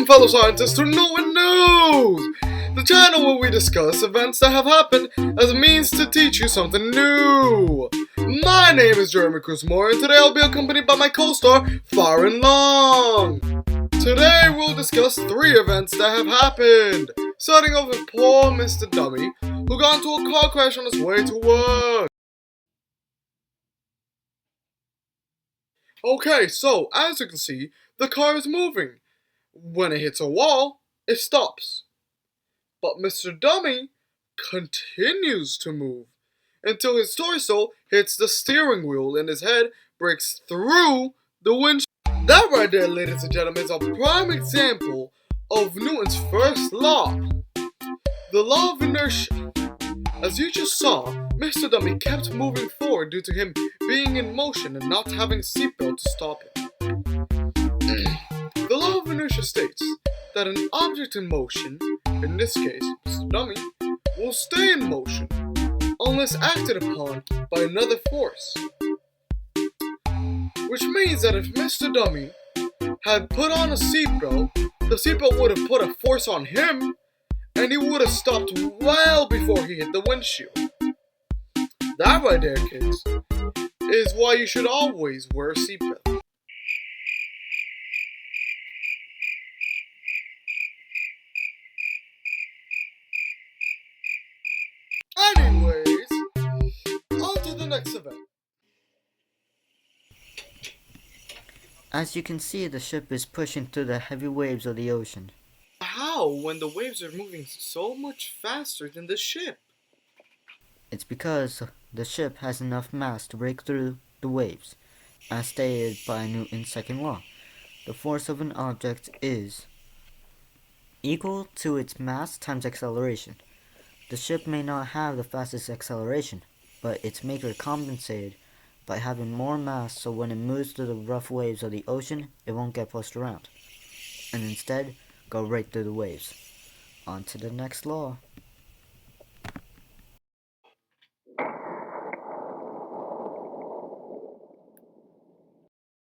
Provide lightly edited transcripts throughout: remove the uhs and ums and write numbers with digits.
Welcome, fellow scientists, to Newton News, the channel where we discuss events that have happened as a means to teach you something new. My name is Jeremy Cruzmore, and today I'll be accompanied by my co-star, Farron Long. Today we'll discuss 3 events that have happened, starting off with poor Mr. Dummy, who got into a car crash on his way to work. Okay, so as you can see, the car is moving. When it hits a wall, it stops. But Mr. Dummy continues to move until his torso hits the steering wheel and his head breaks through the windshield. That right there, ladies and gentlemen, is a prime example of Newton's first law, the law of inertia. As you just saw, Mr. Dummy kept moving forward due to him being in motion and not having a seatbelt to stop him. The law of inertia states that an object in motion, in this case Mr. Dummy, will stay in motion unless acted upon by another force. Which means that if Mr. Dummy had put on a seatbelt, the seatbelt would have put a force on him and he would have stopped well before he hit the windshield. That right there, kids, is why you should always wear a seatbelt. Anyways, on to the next event. As you can see, the ship is pushing through the heavy waves of the ocean. How, when the waves are moving so much faster than the ship? It's because the ship has enough mass to break through the waves, as stated by Newton's second law. The force of an object is equal to its mass times acceleration. The ship may not have the fastest acceleration, but its maker compensated by having more mass, so when it moves through the rough waves of the ocean, it won't get pushed around, and instead go right through the waves. On to the next law.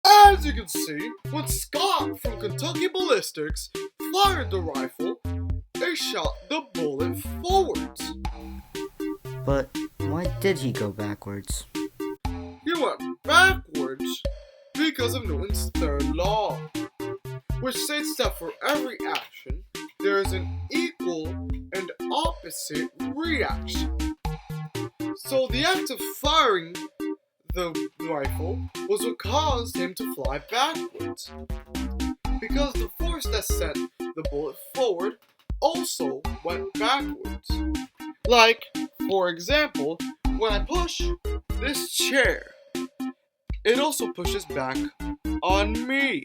As you can see, when Scott from Kentucky Ballistics fired the rifle, it shot the bullet forwards. But why did he go backwards? He went backwards because of Newton's third law, which states that for every action, there is an equal and opposite reaction. So the act of firing the rifle was what caused him to fly backwards, because the force that sent the bullet forward also went backwards. Like, for example, when I push this chair, it also pushes back on me.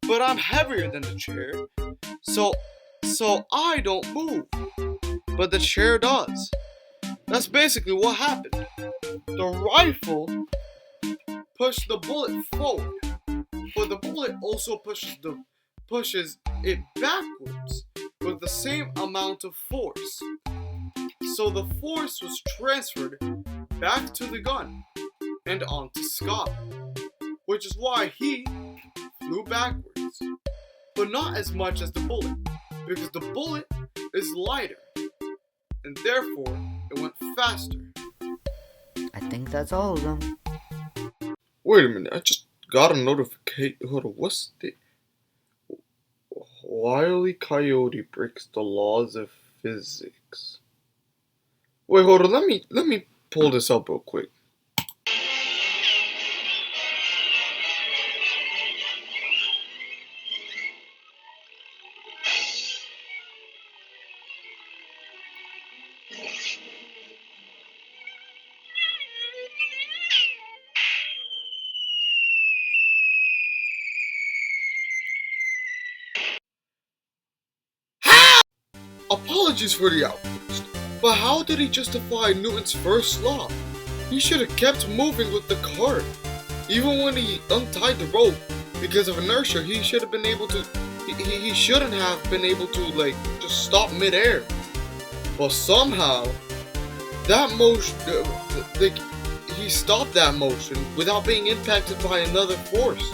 But I'm heavier than the chair, so I don't move, but the chair does. That's basically what happened. The rifle pushed the bullet forward, but the bullet also pushes it backwards with the same amount of force. So the force was transferred back to the gun and onto Scott, which is why he flew backwards, but not as much as the bullet, because the bullet is lighter, and therefore it went faster. I think that's all of them. Wait a minute, I just got a notification. Hold on, what's the... Wile E. Coyote breaks the laws of physics. Wait, hold on, let me pull this up real quick. Apologies for the outburst, but how did he justify Newton's first law? He should have kept moving with the cart. Even when he untied the rope, because of inertia, he should have been able to... He shouldn't have been able to, like, just stop midair. But somehow, that motion... he stopped that motion without being impacted by another force.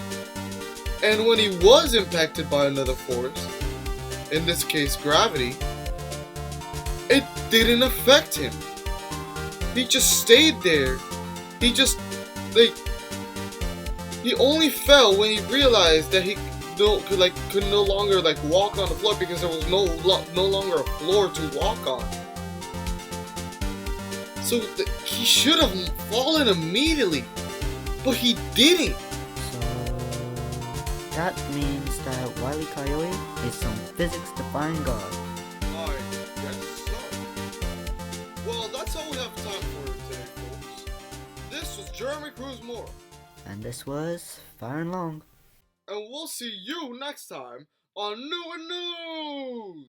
And when he was impacted by another force, in this case gravity, it didn't affect him. He just stayed there. He just, he only fell when he realized that he could no longer walk on the floor because there was no longer a floor to walk on. So he should have fallen immediately, but he didn't. So that means that Wile E. Coyote is some physics-defying god. I guess so. Well, that's all we have time for today, folks. This was Jeremy Cruz Moore. And this was Fire and Long. And we'll see you next time on New and News!